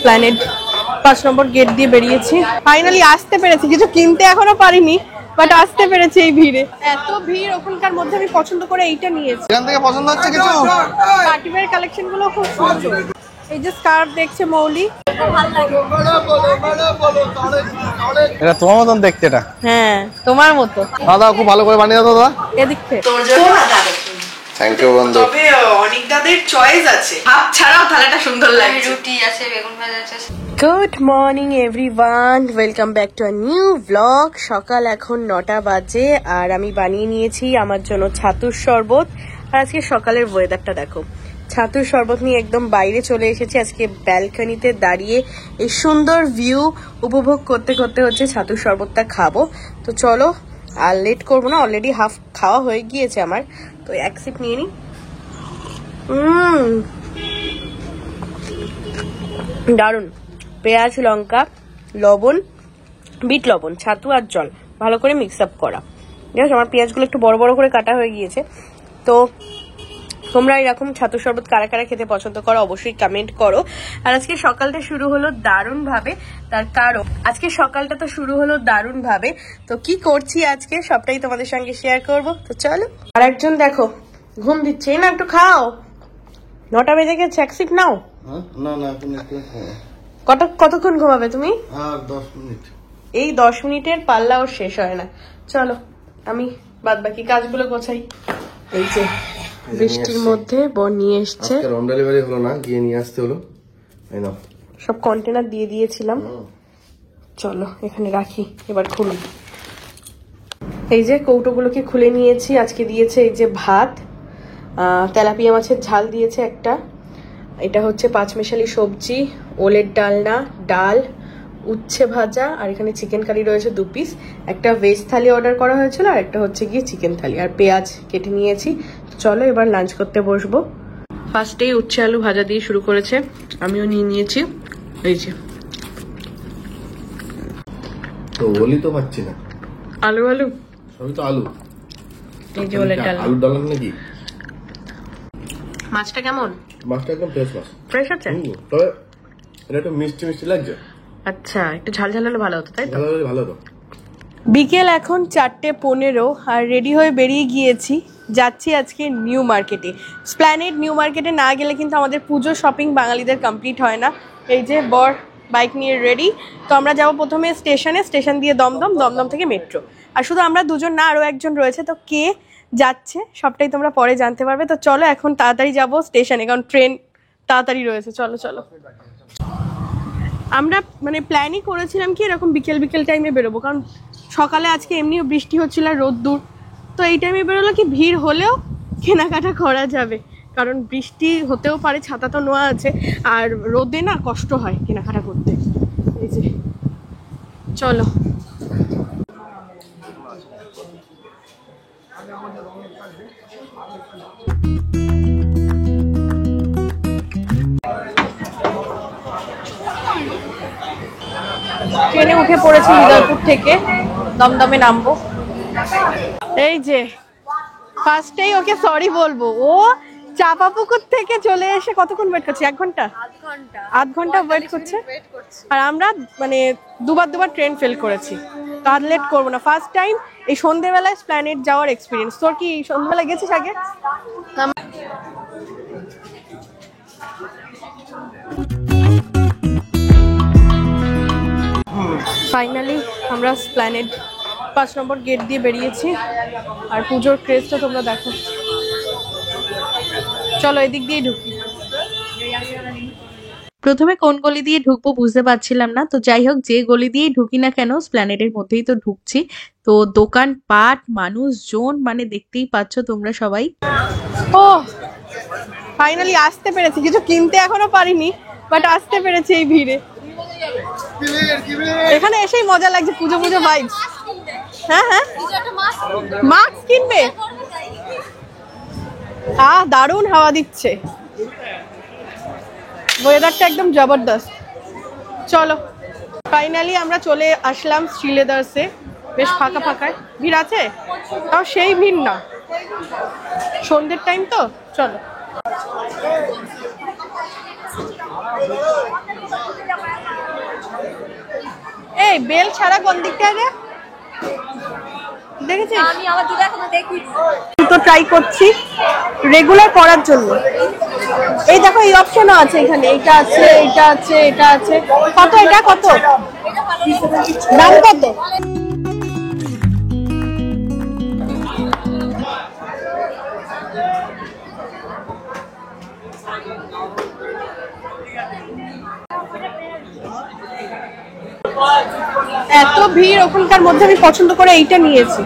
স্প্ল্যানেড 5 নম্বর gate দিয়ে বেরিয়েছি। Finally আসতে পেরেছি, কিছু কিনতে এখনো পারিনি বাট আসতে পেরেছি এই ভিড়ে। এত ভিড়, ওখানকার মধ্যে আমি পছন্দ করে এইটা নিয়েছি। এখান থেকে পছন্দ হচ্ছে কিছু পার্টিওয়্যার কালেকশন গুলো খুব সুন্দর। এই যে স্কার্ফ দেখছে মৌলি, এটা তোমার মতন দেখতে। এটা হ্যাঁ তোমার মতো। দাদা খুব ভালো করে বানিয়ে দাও দাদা। এদিক থেকে তোর জন্য থ্যাংক ইউ বন্ধু। তবে অনেক দাদের চয়েস আছে, হাফ ছাড়াও থালাটা সুন্দর লাগে। রুটি আছে, বেগুন ভাজা আছে। Good morning everyone, welcome back to a new blog. সকাল এখন 9টা বাজে আর আমি বানিয়ে নিয়েছি আমার জন্য ছাতুর শরবত। আর আজকে সকালের ওয়েদারটা দেখো, ছাতুর শরবত নিয়ে একদম বাইরে চলে এসেছি। আজকে ব্যালকনিতে দাঁড়িয়ে এই সুন্দর ভিউ উপভোগ করতে করতে হচ্ছে ছাতুর শরবতটা খাবো। তো চলো আর লেট করবো না, অলরেডি হাফ খাওয়া হয়ে গিয়েছে আমার। তো এক সিপ নিয়ে নিই। দারুন, পেঁয়াজ, লঙ্কা, লবণ, বিট লবণ, ছাতু আর জল ভালো করে মিক্স আপ করা। ঠিক আছে, আমার পেঁয়াজগুলো একটু বড় বড় করে কাটা হয়ে গিয়েছে। তো তোমরা এরকম ছাতুর শরবত কারা কারা খেতে পছন্দ করো অবশ্যই কমেন্ট করো। আর আজকে সকালটা শুরু হলো দারুণ ভাবে, তার কারণ আজকে সকালটা তো শুরু হলো দারুণ ভাবে। তো কি করছি আজকে সবটাই তোমাদের সঙ্গে শেয়ার করব। তো চলো। আর একজন দেখো ঘুম দিচ্ছে, না একটু খাও, 9টা বেজে গেছে, এক সিপ নাও। না না কতক্ষণ ঘুমাবে তুমি? আর 10 মিনিট। এই 10 মিনিটের পাল্লাও শেষ হয় না। চলো আমি বাদ বাকি কাজগুলো গোছাই। এই যে বৃষ্টির মধ্যে বর নিয়ে এসছে, আজকে হোম ডেলিভারি হলো না, গিয়ে নিয়ে আসতে হলো। এই নাও, সব কন্টেনার দিয়ে দিয়েছিলাম। চলো এখানে রাখি, এবার খুলি। এই যে কৌটোগুলোকে খুলে নিয়েছি। আজকে দিয়েছে এই যে ভাত, তেলাপিয়া মাছের ঝাল দিয়েছে একটা, এটা হচ্ছে 5 মেশালি সবজি, ওলের ডালনা, ডাল, উচ্ছে ভাজা, আর এখানে চিকেন কারি রয়েছে 2 পিস। একটা ভেজ থালি অর্ডার করা হয়েছিল আর একটা হচ্ছে গিয়ে চিকেন থালি, আর পেঁয়াজ কেটে নিয়েছি। চলো এবার লাঞ্চ করতে বসবো। ফার্স্টেই উচ্ছে আলু ভাজা দিয়ে শুরু করেছে, আমিও নিয়ে নিয়েছি। এই যে তো ওলি তো পাচ্ছি না, আলু আলু সবই তো আলু। এই যে ওলের ডাল, আলু ডাল নাকি? মাছটা কেমন? মাছটা একদম ফ্রেশ মাছ, ফ্রেশ আছে। তবে এটা একটু মিষ্টি মিষ্টি লাগছে। আচ্ছা, একটু ঝাল ঝাল হলে ভালো হতো, তাই তো? ভালো তো। বিকেল এখন 4:15 আর রেডি হয়ে বেরিয়ে গিয়েছি, যাচ্ছি আজকে নিউ মার্কেটে। স্প্ল্যানেড নিউ মার্কেটে না গেলে কিন্তু আমাদের পুজো শপিং বাঙালিদের কমপ্লিট হয় না। এই যে বর বাইক নিয়ে রেডি। তো আমরা যাবো প্রথমে স্টেশনে, স্টেশন দিয়ে দমদম, দমদম থেকে মেট্রো। আর শুধু আমরা দুজন না, আরও একজন রয়েছে। তো কে যাচ্ছে সবটাই তোমরা পরে জানতে পারবে। তো চলো এখন তাড়াতাড়ি যাবো স্টেশনে, কারণ ট্রেন তাড়াতাড়ি রয়েছে। চলো চলো। আমরা মানে প্ল্যানই করেছিলাম কি এরকম বিকেল বিকেল টাইমে বেরোবো, কারণ সকালে আজকে এমনিও বৃষ্টি হচ্ছিল আর রোদ্দুর। তো এই টাইমে বেরোলে কি ভিড় হলেও কেনাকাটা করা যাবে, কারণ বৃষ্টি হতেও পারে, ছাতা তো নেওয়া আছে, আর রোদে না কষ্ট হয় কেনাকাটা করতে। এই যে চলো। ট্রেনে উঠে পড়েছি হৃদয়পুর থেকে, দমদমে নামবো। এই যে ফার্স্টেই ওকে সরি বলবো, ও চাপাপুকুর থেকে চলে এসে কতক্ষণ ওয়েট করছে? 1 ঘন্টা, আধ ঘন্টা ওয়েট করছে। আর আমরা মানে দুবার ট্রেন ফেল করেছি। তো আর লেট করবো না। ফার্স্ট টাইম এই সন্ধ্যেবেলায় স্প্ল্যানেড যাওয়ার এক্সপিরিয়েন্স। তোর কি সন্ধ্যেবেলায় গেছিস আগে? ফাইনালি আমরা স্প্ল্যানেড 5 নম্বর গেট দিয়ে বেরিয়েছি। আর পুজোর ক্রেজটা তোমরা দেখো। চলো এদিক দিয়ে ঢুকি। প্রথমে কোন গলি দিয়ে ঢুকবো বুঝতে পারছিলাম না। তো যাই হোক, যে গলি দিয়েই ঢুকি না কেন স্প্ল্যানেডের মধ্যেই তো ঢুকছি। তো দোকান পাট, মানুষজন, মানে দেখতেই পাচ্ছ তোমরা সবাই। ও ফাইনালি আসতে পেরেছি, কিছু কিনতে এখনো পারিনি বাট আসতে পেরেছি এই ভিড়ে। এখানে এসেই মজা লাগছে, পুজো পুজো ভাইবস। হ্যাঁ হ্যাঁ, মাস্ক কিনবে? দারুণ হাওয়া দিচ্ছে, ওয়েদারটা একদম জবরদস্ত। চলো ফাইনালি আমরা চলে আসলাম শ্রীলেদার্সে। বেশ ফাঁকা ফাঁকায়, ভিড় আছে তাও সেই ভিড় না, সন্ধ্যের টাইম তো। চলো এই বেল ছাড়া কোন দিকটা রে দেখেছিস? আমি আমার দিদা এখনো দেখি তো ট্রাই করছি রেগুলার করার জন্য। এই দেখো এই অপশনও আছে এখানে, এটা আছে, এটা আছে, এটা আছে। কত এটা, কত দাম, কত? এত ভিড় ওখানকার মধ্যে আমি পছন্দ করে এইটা নিয়েছি।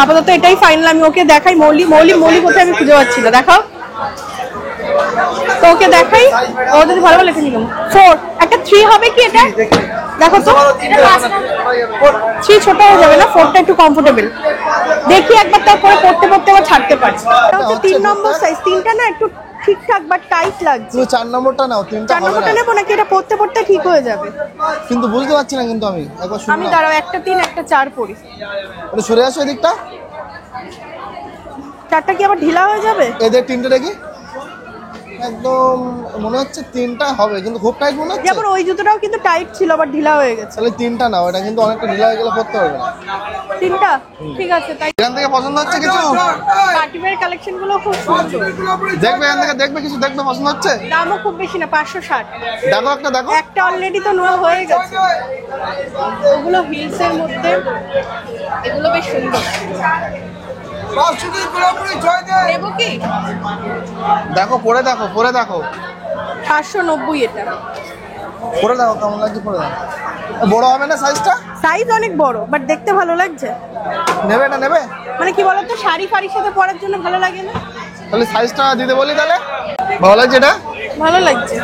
আপাতত এটাই ফাইনাল। আমি ওকে দেখাই মৌলি, মৌলি মৌলি কোথায় আমি খুঁজে পাচ্ছি না। দেখাও তো, ওকে দেখাই। ও যদি ভালো ভালো লিখে নিলাম 4 একটা 3 হবে কি এটা? দেখো তো 3 ছোট হয়ে যাবে না? 4টা একটু কমফোর্টেবল। দেখি একবার, তারপরে পড়তে পড়তে আবার ছাড়তে পারছি। এটা হচ্ছে 3 নম্বর সাইজ। 3টা না একটু ঠিকঠাক বাট টাইট লাগছে। তুমি 4 নম্বরটা নাও, 3টা 4 হবে নম্বরটা না নেবো নাকি? এটা পড়তে পড়তে ঠিক হয়ে যাবে। কিন্তু বুঝতে পারছি না, কিন্তু আমি একবার শুনি আমি না। দাঁড়াও, একটা 3 একটা 4 পড়ি। একটু সরে আসো এদিকটা। 4টা কি আবার ঢিলা হয়ে যাবে? এদের 3টে দেখি। একদম মনে হচ্ছে 3টা হবে, কিন্তু খুব টাইট মনে হচ্ছে। যেমন ওই জুতোটাও কিন্তু টাইট ছিল, আবার ঢিলা হয়ে গেছে। তাহলে 3টা নাও, এটা কিন্তু অনেকটা ঢিলা হয়ে গেলে পড়তে পারবে না। 3টা ঠিক আছে। তাই এখান থেকে পছন্দ হচ্ছে কিছু? পার্টিওয়্যার কালেকশন গুলো খুব সুন্দর। দেখবে এখান থেকে, দেখবে কিছু, দেখবে পছন্দ হচ্ছে। দামও খুব বেশি না, 560। দেখো একটা, দেখো একটা অলরেডি তো নেওয়া হয়ে গেছে। ওগুলো হিলস এর মধ্যে, এগুলো বেশ সুন্দর। নেবো কি? দেখো, পরে দেখো, পরে দেখো, 590 এটা। পরে দেখো কেমন লাগছে, পরে দেখো। বড় হবে না সাইজটা? সাইজ অনেক বড়, বাট দেখতে ভালো লাগছে। নেবে, এটা নেবে? মানে কি বলতো, শাড়ি ফাড়ির সাথে পরার জন্য ভালো লাগে না? তাহলে সাইজটা দিতে বলি তাহলে। ভালো লাগছে এটা? ভালো লাগছে।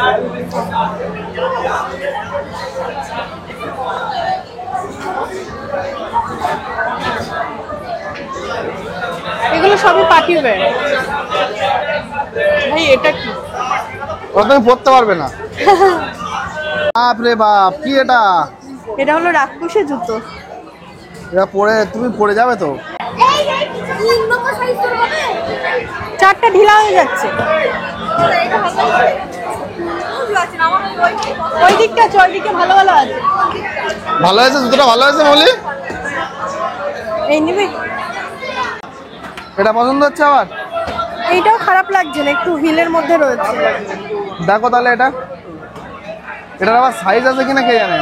এগুলো সবই পার্টি ওয়্যার। ভাই এটা কি? ওটা তুমি পড়তে পারবে না। বাপ রে বাপ, কি এটা? এটা হলো রাক্ষসে জুতো। এটা পরে তুমি পড়ে যাবে তো। তিন নম্বর সাইজ তোর হবে? 4টা ঢিলা হয়ে যাচ্ছে। এটা ভালো লাগছে না আমার। ওই দিকটা আছে, ওই দিকে ভালো ভালো আছে। ভালো হয়েছে জুতোটা, ভালো হয়েছে বলি। এই নিবি? এটা পছন্দ হচ্ছে আবার? এইটাও খারাপ লাগছে না, একটু হিলের মধ্যে রয়েছে। দেখো তাহলে এটা, এটার আবার সাইজ আছে কিনা কে জানে।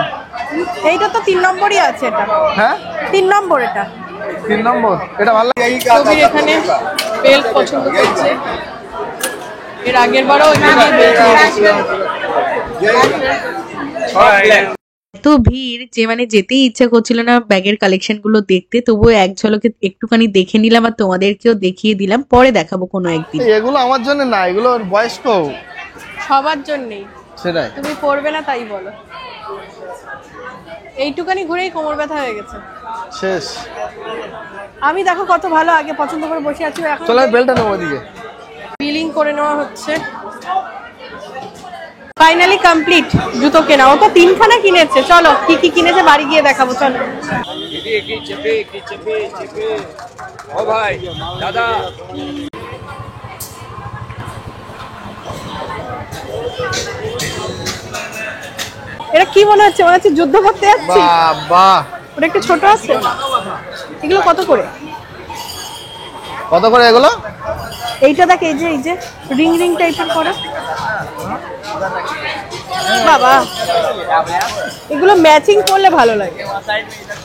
এইটা তো 3 নম্বরই আছে। এটা হ্যাঁ 3 নম্বর। এটা 3 নম্বর। এটা ভালো লাগে। কবির এখানে বেল্ট পছন্দ করছে। এর আগের বারও এখানে বেল্ট নিয়েছিল। এত ভিড় যে মানে যেতেই ইচ্ছা করছিল না ব্যাগের কালেকশন গুলো দেখতে, তবুও এক ঝলকে একটুখানি দেখে নিলাম আর তোমাদেরকেও দেখিয়ে দিলাম। পরে দেখাবো কোনো একদিন। এগুলো আমার জন্য না, এগুলো বয়স্ক। সবার জন্যই। সেটাই। তুমি পরবে না তাই বলো? এইটুকানি ঘুরেই কোমর ব্যথা হয়ে গেছে। শেষ। আমি দেখো কত ভালো আগে পছন্দ করে বসে আছি, এখন চলো বেলটা নেবো ওদিকে। বিলিং করে নেওয়া হচ্ছে। ফাইনালি কমপ্লিট জুতো কেনা। ও তো 3খানা কিনেছে। চলো কি কি কিনেছে বাড়ি গিয়ে দেখাবো। চলো। ও ভাই দাদা, এটা কি মনে হচ্ছে? মনে হচ্ছে যুদ্ধ করতে যাচ্ছি। বাবা, ওটা একটু ছোট আছে। এগুলো কত করে? কত করে এগুলো? এইটা দেখ, এই যে রিং রিং টাইপের করা। বাবা, এগুলো ম্যাচিং করলে ভালো লাগে।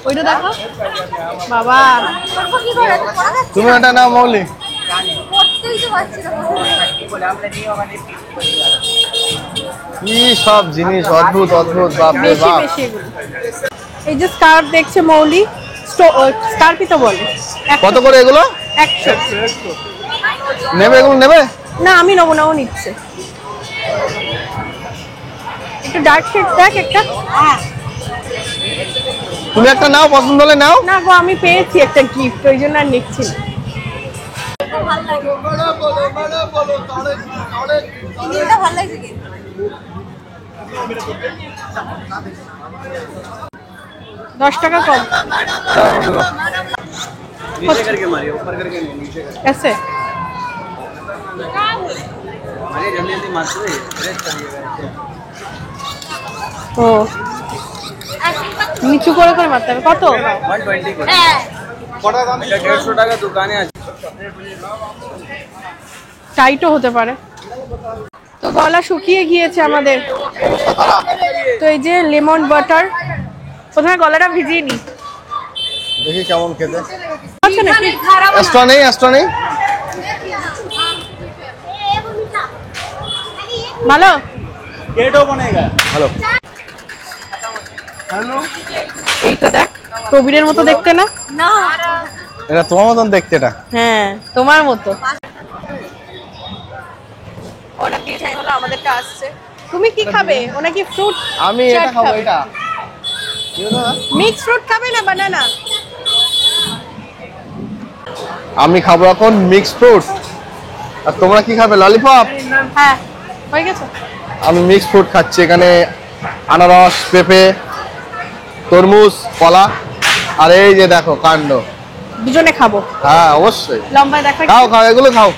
ওইটা দেখো বাবা। কি করে পড়া যাচ্ছে? তুমি এটা নাও মৌলি। পড়তেই তো পারছি না। কি সব জিনিস, অদ্ভুত অদ্ভুত, বাপ রে বেশি বাপ। বেশি এগুলো। এই যে স্কার্ফ দেখছে মৌলি, স্কার্ফই তো বলে। কত করে এগুলো? 100। নেবে এগুলো, নেবে? না আমি নেবো না, ও নিচ্ছে। একটু ডার্ক শেড দেখ একটা। তুমি একটা নাও, পছন্দ হলে নাও। না গো, আমি পেয়েছি একটা গিফট, ওই জন্য আর নিচ্ছি না। এটা ভালো লাগছে কি? 10 টাকা কম। नीचे करके मारिए, ऊपर करके नहीं, नीचे करके ऐसे मारिए, जल्दी जल्दी मारते रहिए, रेस्ट करिएगा। ओ নিচু করে করে মারতে হবে। কত? 120 করে হ্যাঁ কটা দাম? এটা 150 টাকা দোকানে আছে টাইটও হতে পারে। তো গলা শুকিয়ে গিয়েছে আমাদের, তো এই যে লেমন বাটার, প্রথমে গলাটা ভিজিয়ে নি। দেখি কেমন খেতে। আচ্ছা নাকি এক্সট্রা নেই, এক্সট্রা নেই। ভালো? হ্যালো, এইটা দেখ, প্রবীরের মতো দেখতে না? না এটা তোমার মতন দেখতে এটা। হ্যাঁ তোমার মতো। অনেক মিঠাই হলো, আমাদেরটা আসছে। তুমি কি খাবে? ও নাকি ফ্রুট। আমি এটা খাবো, এটা মিক্স ফ্রুট খাবে না বানানা? আমি খাবো এখন মিক্স ফ্রুট। আর তোমরা কি খাবে? ললিপপ? হ্যাঁ হয়ে গেছে। আমি মিক্স ফ্রুট খাচ্ছি। এখানে আনারস, পেঁপে, তরমুজ, কলা, আর এই যে দেখো কাণ্ড। দুজনে খাবো। হ্যাঁ অবশ্যই, লম্বায় দেখা। খাও খাও, এগুলো খাও।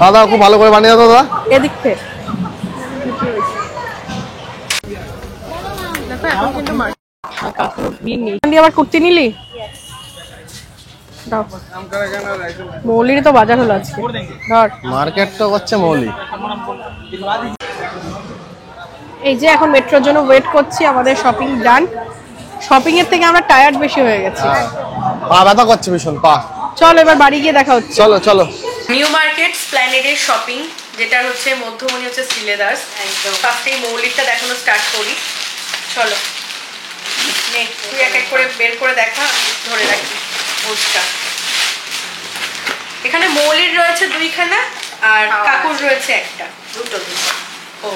দাদা খুব ভালো করে বানিয়ে দাও দাদা। এদিক থেকে দেখো এখন কিন্তু মার দিয়ে আবার কুর্তি নিলি? দাও, মৌলির তো বাজার হলো আজকে। ধর, মার্কেট তো করছে মৌলি। এই যে এখন মেট্রোর জন্য ওয়েট করছি, আমাদের শপিং ডান। শপিং এর থেকে আমরা টায়ার্ড বেশি হয়ে গেছি। পা ব্যথা করছে ভীষণ, পা। চলো এবার বাড়ি গিয়ে দেখা হচ্ছে। চলো চলো। নিউ মার্কেট স্প্ল্যানেডের শপিং, যেটা হচ্ছে মধ্যমণি হচ্ছে শ্রীলেদার্স। একদম ফার্স্টেই মৌলিরটা দেখানো স্টার্ট করি। চলো নে, তুই এক এক করে বের করে দেখা, আমি ধরে রাখি ভোজটা। এখানে মৌলির রয়েছে দুইখানা আর কাকুর রয়েছে একটা, দুটো। ও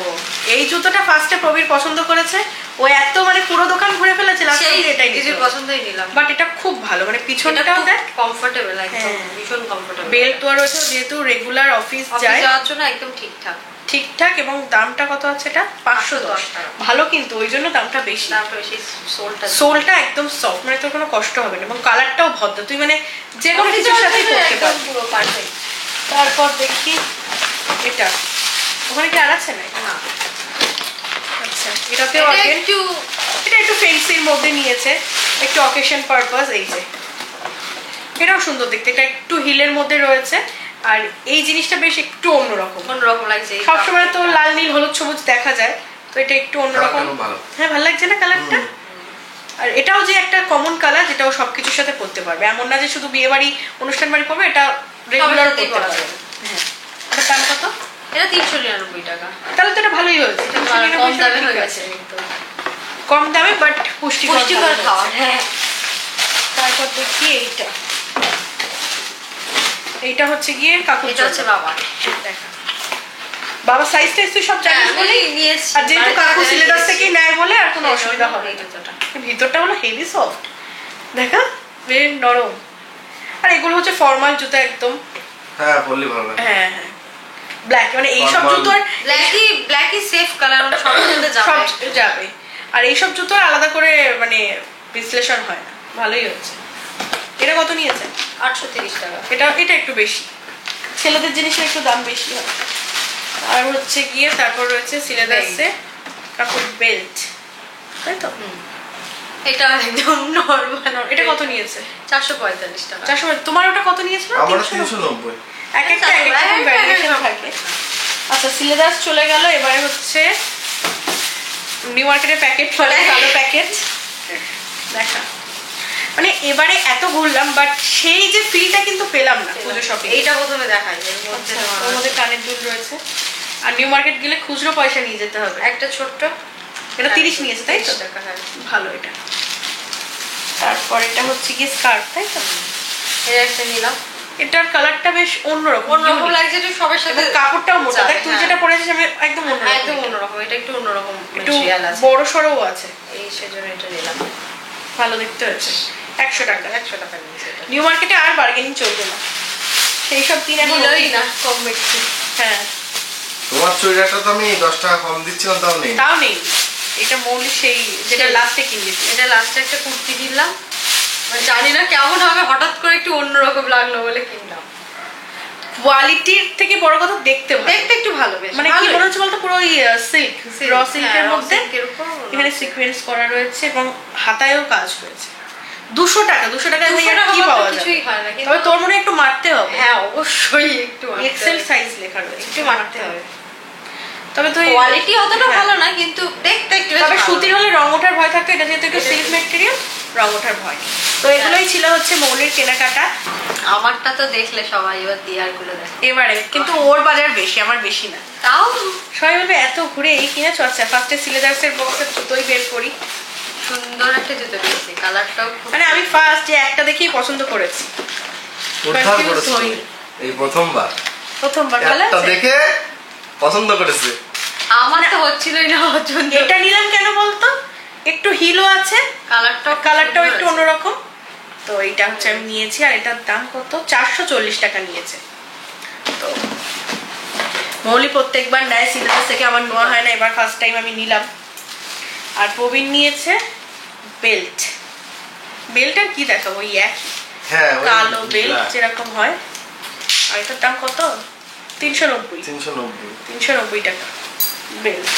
এই জুতোটা ফার্স্টে প্রবীর পছন্দ করেছে, ও এত মানে পুরো দোকান ঘুরে ফেলেছে, লাস্টে এটাই কিছু পছন্দই নিলাম। বাট এটা খুব ভালো, মানে পিছনটাও দেখ কমফোর্টেবল, একদম ভীষণ কমফোর্টেবল। বেল্ট দেওয়া রয়েছে, যেহেতু রেগুলার অফিস যায় যাওয়ার জন্য একদম ঠিকঠাক ঠিকঠাক। এবং দামটা কত আছে এটা? 510 টাকা। ভালো কিন্তু ওই জন্য দামটা বেশি। সোলটা একদম সফট, মানে তোর কোনো কষ্ট হবে না, এবং কালারটাও ভদ্র, তুই মানে যে কোনো কিছুর সাথেই পরতে পারবি। তারপর দেখি এটা, ওখানে কি আর আছে না? আচ্ছা, এটাতেও এটা একটু ফেন্সির মধ্যে নিয়েছে, একটু অকেশন পারপাস। এই যে এটাও সুন্দর দেখতে, এটা একটু হিলের মধ্যে রয়েছে। আর এই জিনিসটা বেশ একটু অন্যরকম লাগছে। সবসময় তো লাল নীল হলুদ সবুজ দেখা যায়, তো এটা একটু অন্যরকম। হ্যাঁ ভালো লাগছে না কালারটা? আর এটাও যে একটা কমন কালার, যেটাও সবকিছুর সাথে পরতে পারবে, এমন না যে শুধু বিয়ে বাড়ি অনুষ্ঠান বাড়ি করবে, এটা রেগুলার পরতে পারবে। হ্যাঁ, এটার দাম কত? এটা 399 টাকা। তাহলে তো এটা ভালোই হয়েছে, কম দামে হয়ে গেছে, কম দামে বাট পুষ্টিকর খাবার। হ্যাঁ, তারপর দেখি এইটা হচ্ছে গিয়ে কাকুর, এটা হচ্ছে বাবা। দেখা বাবা সাইজ টাইজ তুই সব জানিস বলেই নিয়েছি, আর যেহেতু কাকু সিলেবাস থেকেই নেয় বলে আর কোনো অসুবিধা হবে না। ভিতরটা হলো হেভি সফট, দেখা বেশ নরম। আর এগুলো হচ্ছে ফর্মাল জুতো একদম। হ্যাঁ বললি ভালো লাগে। হ্যাঁ হ্যাঁ, ব্ল্যাক, মানে এইসব জুতোর ব্ল্যাকই সেফ কালার, সব মধ্যে যাবে। আর এইসব জুতোর আলাদা করে মানে বিশ্লেষণ হয় না, ভালোই হচ্ছে। এটা কত নিয়েছে? 830 টাকা। এটা একটু বেশি, ছেলেদের জিনিসের একটু দাম বেশি হয়। আর হচ্ছে গিয়ে তারপর রয়েছে সিলেদার্সে কাকুর বেল্ট, তাই তো? এটা একদম নরমাল। এটা কত নিয়েছে? 445 টাকা। 400। তোমার ওটা কত নিয়েছিল? আমার 390। এক একটা এক একটা ভ্যারিয়েশন থাকে। আচ্ছা সিলেদার্স চলে গেল, এবারে হচ্ছে নিউ মার্কেটের প্যাকেট, ফলে ভালো প্যাকেট দেখা। মানে এবারে এত ঘুরলাম বাট সেই যে ফিলটা কিন্তু পেলাম না পুজো শপে। এইটা প্রথমে দেখাই, ওর মধ্যে কানের দুল রয়েছে। আর নিউ মার্কেট গেলে খুচরো পয়সা নিয়ে যেতে হবে। একটা ছোট্ট, এটা 30 নিয়েছে তাই তো? টাকা। হ্যাঁ ভালো এটা। তারপর এটা হচ্ছে কি স্কার্ট, তাই তো? এটা একটা নিলাম, এটার কালারটা বেশ অন্যরকম লাগছে, একটু সবার সাথে। কাপড়টাও মোটা, দেখ তুই যেটা পরেছিস আমি একদম একদম অন্যরকম। এটা একটু অন্যরকম, একটু বড় সড়ও আছে, এই সেজন্য এটা নিলাম। ভালো দেখতে হয়েছে। 100 টাকা। 100 টাকা নিয়েছে। নিউ মার্কেটে আর বার্গেনিং চলবে না, সেই সব দিন এখন নিলই না, কম বেশি। হ্যাঁ তোমার চুড়িদারটা তো আমি 10 টাকা কম দিচ্ছিলাম, তাও নেই। তাও নেই। এটা মৌলি সেই যেটা লাস্টে কিনেছি, এটা লাস্টে একটা কুর্তি নিলাম, জানি না কেমন হবে, হঠাৎ করে একটু অন্যরকম লাগলো বলে কিনলাম। কোয়ালিটির থেকে বড় কথা দেখতে ভালো। দেখতে একটু ভালো, বেশ মানে কি মনে হচ্ছে বলতো, পুরো ওই সিল্ক, র সিল্কের মধ্যে এখানে এখানে সিকোয়েন্স করা রয়েছে এবং হাতায়ও কাজ রয়েছে। 200 টাকা কি পাওয়া যায়? কিছুই হয় না, কিন্তু তবে তোর মনে হয় একটু মারতে হবে। হ্যাঁ অবশ্যই একটু এক্সেল সাইজ লেখা রয়েছে, একটু মারতে হবে। তবে তুই কোয়ালিটি অতটা হ্যাঁ। ভালো না, কিন্তু দেখতে একটু বেশ তবে ভালো। সুতির হলে রং ওঠার ভয় থাকতো, এটা যেহেতু একটু সিল্ক ম্যাটেরিয়াল, রং ওঠার ভয়। তো এগুলোই ছিল হচ্ছে মৌলির কেনাকাটা। আমারটা তো দেখলে সবাই এবার দিয়ার গুলো দেখ। এবারে কিন্তু ওর বাজার বেশি, আমার বেশি না। তাও সবাই বলবে এত ঘুরে এই কিনেছো। আচ্ছা, ফার্স্টে সিলেদার্সের বক্সের জুতোই বের করি। সুন্দর একটা জুতো পেয়েছি, কালারটাও খুব মানে আমি ফার্স্ট যে একটা দেখেই পছন্দ করেছি, উদ্ধার Confused করেছে হই। এই প্রথমবার প্রথমবার ভালো একটা আছে। দেখে পছন্দ করেছে। আমার তো হচ্ছিলই না পছন্দ। এটা নিলাম কেন বলতো, একটু হিলও আছে, কালারটাও একটু অন্যরকম। তো এইটা হচ্ছে আমি নিয়েছি, আর এটার দাম কত, 440 টাকা নিয়েছে। তো মৌলি প্রত্যেকবার নেয় সিলেবাস থেকে, আমার নেওয়া হয় না, এবার ফার্স্ট টাইম আমি নিলাম। আর প্রবীণ নিয়েছে বেল্ট। বেল্ট আর কি দেখাবো, ওই একই হ্যাঁ ওই কালো বেল্ট black। যেরকম হয়। আর এটার দাম কত, 390 390 টাকা বেল্ট।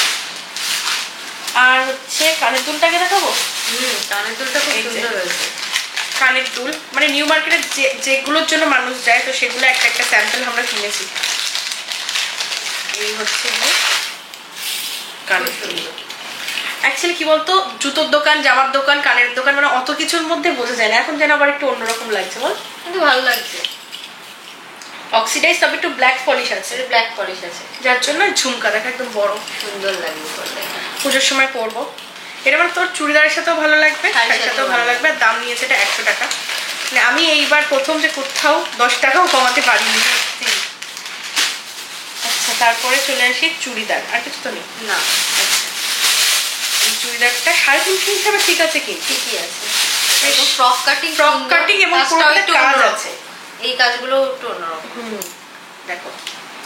আর হচ্ছে কানের দুলটাকে দেখাবো। কানের দুলটা খুব এই যে। সুন্দর হয়েছে। কানের দুল মানে নিউ মার্কেটে যেগুলোর জন্য মানুষ যায়, তো সেগুলো একটা একটা স্যাম্পল আমরা কিনেছি। এই হচ্ছে যে কানের দুল। অ্যাকচুয়ালি কি বলতো, জুতোর দোকান, জামার দোকান, কানের দোকান, মানে অত কিছুর মধ্যে বোঝা যায় না। এখন যেন আবার একটু অন্যরকম লাগছে বল, কিন্তু ভালো লাগছে। অক্সিডাইজ, তবে একটু ব্ল্যাক পলিশ আছে, ব্ল্যাক পলিশ আছে, যার জন্য ঝুমকা দেখা একদম বড় সুন্দর লাগবে পরলে। পুজোর সময় পরবো। এটা মানে তোর চুড়িদারের সাথেও ভালো লাগবে, শাড়ির সাথেও ভালো লাগবে। আর দাম নিয়েছে এটা 100 টাকা। মানে আমি এইবার প্রথম যে কোথাও 10 টাকাও কমাতে পারিনি। আচ্ছা, তারপরে চলে আসি চুড়িদার। আর কিছু তো নেই না, এই চুড়িদারটা 350 হিসাবে ঠিক আছে, কিন্তু ঠিকই আছে। একটু ফ্রক কাটিং, এবং পুরোটা কাজ আছে। এই কাজগুলো একটু অন্যরকম। দেখো,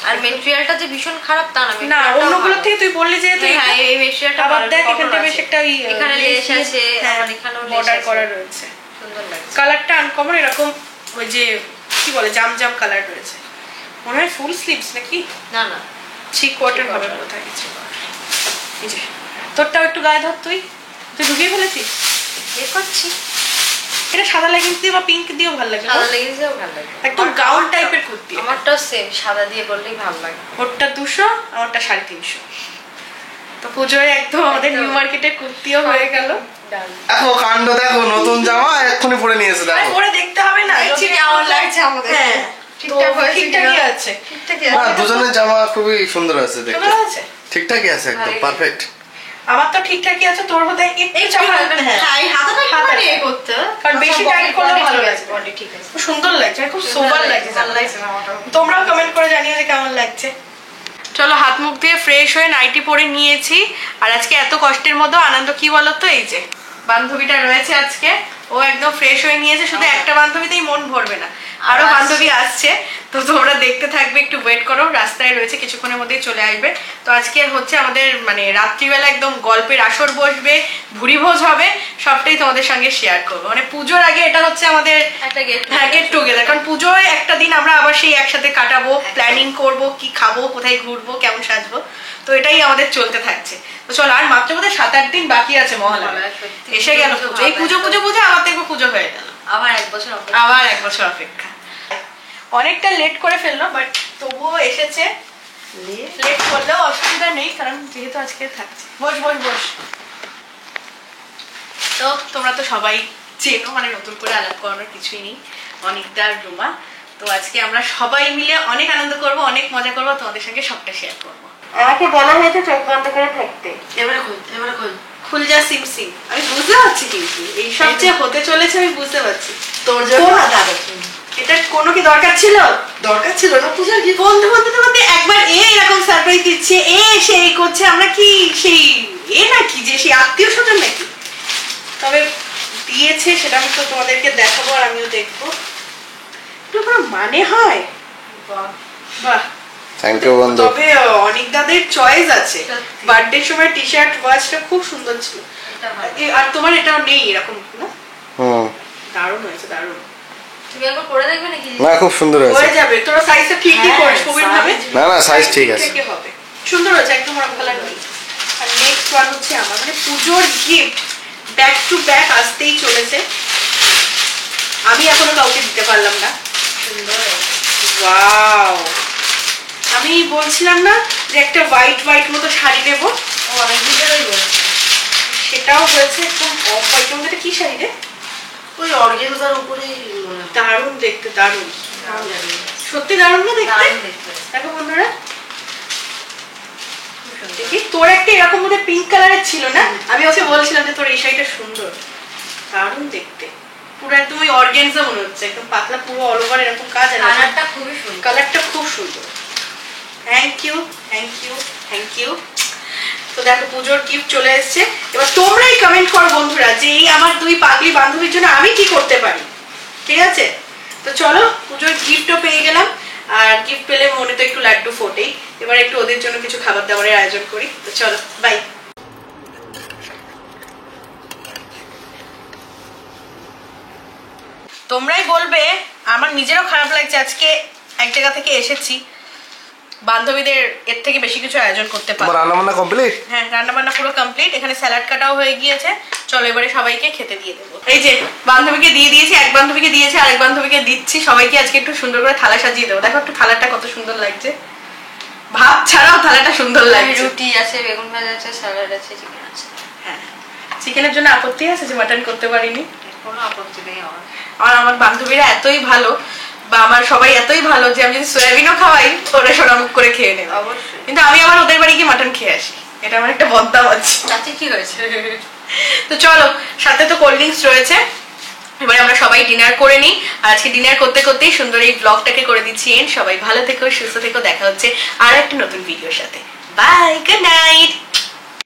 আর মেটেরিয়ালটা যে ভীষণ খারাপ তা না, না অন্যগুলোর থেকে তুই বললি যেহেতু হ্যাঁ এই মেটেরিয়ালটা আবার দেখ এখানটা বেশ একটা এখানে লেস আছে, আবার এখানেও বর্ডার করা রয়েছে, সুন্দর লাগছে। কালারটা আনকমন, এরকম ওই যে কি বলে জাম জাম কালার রয়েছে। মনে হয় ফুল স্লিভস নাকি, না না 3 কোয়ার্টার হবে কোথায় কিছু। এই যে তোরটাও একটু গায়ে ধর, তুই ঢুকিয়ে ফেলেছিস। এ করছি, এটা সাদা লেগিংস দিয়ে বা পিঙ্ক দিয়েও ভালো লাগে, সাদা লেগিংসেও ভালো লাগে। একদম গাউন টাইপের কুর্তি। আমারটাও সেম, সাদা দিয়ে বললেই ভালো লাগে। ওরটা 200, আমারটা 350। তো পুজোয় একদম আমাদের নিউ মার্কেটের কুর্তিও হয়ে গেল। দেখো কাণ্ড, দেখো নতুন জামা এক্ষুনি পরে নিয়েছে। আরে দেখো পরে দেখতে হবে না, দেখছি কেমন লাগছে আমাদের। হ্যাঁ ঠিকঠাক হয়েছে ঠিকঠাকই কিনা? আছে, ঠিকঠাকই হ্যাঁ, আছে। দুজনের জামা খুবই সুন্দর আছে দেখতে, সুন্দর আছে। ঠিকঠাকই আছে, একদম ভালোই। পারফেক্ট। আমার তো ঠিকঠাকই আছে, তোর বোধহয় একটু চাপা। হ্যাঁ, এই হাতাটা একটু হাতাটা। ইয়ে করতে হবে। কারণ বেশি টাইট করলে ভালো ঠিক লাগবে। আছে, body ঠিক আছে। খুব সুন্দর লাগছে, খুব সোবার লাগছে। ভালো লাগছে না আমারটাও। তোমরাও কমেন্ট করে জানিও যে কেমন লাগছে। চলো, হাত মুখ দিয়ে ফ্রেশ হয়ে নাইটি পরে নিয়েছি। আর আজকে এত কষ্টের মধ্যে আনন্দ কি বলতো, এই যে বান্ধবীটা রয়েছে আজকে, ও একদম ফ্রেশ হয়ে নিয়েছে। শুধু একটা বান্ধবীতেই মন ভরবে না, আরো বান্ধবী আসছে। তো তোমরা দেখতে থাকবে, একটু ওয়েট করো, রাস্তায় রয়েছে, কিছুক্ষণের মধ্যেই চলে আসবে। তো আজকে হচ্ছে আমাদের মানে রাত্রিবেলা একদম গল্পের আসর বসবে, ভুরি ভোজ হবে, সবটাই তোমাদের সঙ্গে শেয়ার করবো। মানে পুজোর আগে এটা হচ্ছে আমাদের একটা গেট টুগেদার, কারণ পুজোয় একটা দিন আমরা আবার সেই একসাথে কাটাবো, প্ল্যানিং করব, কি খাবো, কোথায় ঘুরবো, কেমন সাজবো। তো এটাই আমাদের চলতে থাকছে। তো চলো, আর মাত্র বোধহয় 7-8 দিন বাকি আছে মহালয়া, এসে গেল পুজো। এই পুজো আমার দেখবো পুজো হয়ে গেল, আবার 1 বছর অপেক্ষা। আবার 1 বছর অপেক্ষা। অনেকটা লেট করে ফেললো, বাট তবুও এসেছে। লেট করলেও অসুবিধা নেই, কারণ যেহেতু আজকে থাকছে। বস বস বস। তো তোমরা তো সবাই চেনো, মানে নতুন করে আলাপ করানোর কিছুই নেই, অনিকদার রুমা। তো আজকে আমরা সবাই মিলে অনেক আনন্দ করব, অনেক মজা করব, তোমাদের সঙ্গে সবটা শেয়ার করবো। আমাকে বলা হয়েছে চোখ বন্ধ করে থাকতে। এবারে খোল। খুল যা সিম সিম। আমি বুঝতে পারছি, কিন্তু এই সব যে হতে চলেছে আমি বুঝতে পারছি। তোর জন্য এটা কোনো কি দরকার ছিল? দরকার ছিল না পূজার কি? বন্ধু একবার এরকম সারপ্রাইজ দিচ্ছে, এসে এই করছে, আমরা কি সেই নাকি যে সেই আত্মীয় স্বজন নাকি? তবে দিয়েছে, সেটা আমি তো তোমাদেরকে দেখাবো, আর আমিও দেখবো। এগুলো কোনো মানে হয়? বাহ, থ্যাংক ইউ বন্ধু। তবে অনেক দাদের চয়েস আছে। বার্থডে সময় টি শার্ট ওয়াচটা খুব সুন্দর ছিল। আর তোমার এটাও নেই এরকম না? হুম, দারুণ হয়েছে, দারুণ। তুমি একবার করে দেখবে নাকি? না খুব সুন্দর হয়েছে। হয়ে যাবে, তোরা সাইজটা ঠিকই হ্যাঁ, করিস কবির ভাবে। না না সাইজ ঠিক আছে। ঠিকই হবে, সুন্দর হয়েছে, একদম আমার ভালো লাগবে। আর নেক্সট ওয়ান হচ্ছে আমার মানে পুজোর গিফট ব্যাক টু ব্যাক আসতেই চলেছে, আমি এখনো কাউকে দিতে পারলাম না। ওয়াও, আমি বলছিলাম না যে একটা হোয়াইট হোয়াইট মতো শাড়ি নেবো, ও অনেকদিন ধরেই বলছে। সেটাও হয়েছে একদম অফ হোয়াইটের মধ্যে। কি শাড়ি রে? ওই অর্গেনজার উপরেই মনে হয়। দারুণ দেখতে, দারুণ, নাম জানি না। সত্যি দারুণ না দেখতে? দারুণ দেখতে। দেখো বন্ধুরা, দেখি তোর একটা এরকম মধ্যে পিঙ্ক কালারের ছিল না, আমি ওকে বলছিলাম যে তোর এই শাড়িটা সুন্দর, দারুণ দেখতে, পুরো একদম ওই অর্গানজা মনে হচ্ছে, একদম পাতলা, পুরো অল ওভার এরকম কাজ। আর কালারটা খুবই সুন্দর। কালারটা খুব সুন্দর। Thank you, thank you, thank you. তো দেখো পুজোর গিফট চলে এসেছে, এবার তোমরাই কমেন্ট করো বন্ধুরা যে এই আমার দুই পাগলি বান্ধবীর জন্য আমি কি করতে পারি, ঠিক আছে? তো চলো, পুজোর গিফটও পেয়ে গেলাম, আর গিফট পেলে মনে তো একটু লাড্ডু ফোটেই, এবার একটু ওদের জন্য কিছু খাবার দাবারের আয়োজন করি। তো চলো, বাই। তোমরাই বলবে, আমার নিজেরও খারাপ লাগছে, আজকে এক জায়গা থেকে এসেছি, বান্ধবীদের এর থেকে বেশি কিছু আয়োজন করতে তোমার পারি। রান্না বান্না কমপ্লিট? হ্যাঁ, রান্না বান্না পুরো কমপ্লিট, এখানে স্যালাড কাটাও হয়ে গিয়েছে। চলো এবারে সবাইকে খেতে দিয়ে দেবো। এই যে বান্ধবীকে দিয়ে দিয়েছি, এক বান্ধবীকে দিয়েছি, আরেক বান্ধবীকে দিচ্ছি, সবাইকে আজকে একটু সুন্দর করে থালা সাজিয়ে দেবো। দেখো একটু থালাটা কত সুন্দর লাগছে, ভাত ছাড়াও থালাটা সুন্দর লাগছে। রুটি আছে, বেগুন ভাজা আছে, স্যালাড আছে, চিকেন আছে। হ্যাঁ, চিকেনের জন্য আপত্তি আছে যে মাটন করতে পারিনি। কোনো আপত্তি নেই আমার। আর আমার বান্ধবীরা এতই ভালো, বা আমার সবাই এতই ভালো যে আমি যদি সয়াবিনও খাওয়াই ওরা সোনামুখ করে খেয়ে নেবে। অবশ্যই। কিন্তু আমি আবার ওদের বাড়ি গিয়ে মাটন খেয়ে আসি, এটা আমার একটা বদনাম আছে। তাতে কি হয়েছে? তো চলো, সাথে তো কোল্ড ড্রিঙ্কস রয়েছে, এবারে আমরা সবাই ডিনার করে নিই। আর আজকে ডিনার করতে করতেই সুন্দর এই ব্লগটাকে করে দিচ্ছি এন্ড। সবাই ভালো থেকো, সুস্থ থেকো, দেখা হচ্ছে আর একটা নতুন ভিডিওর সাথে। Bye, good night.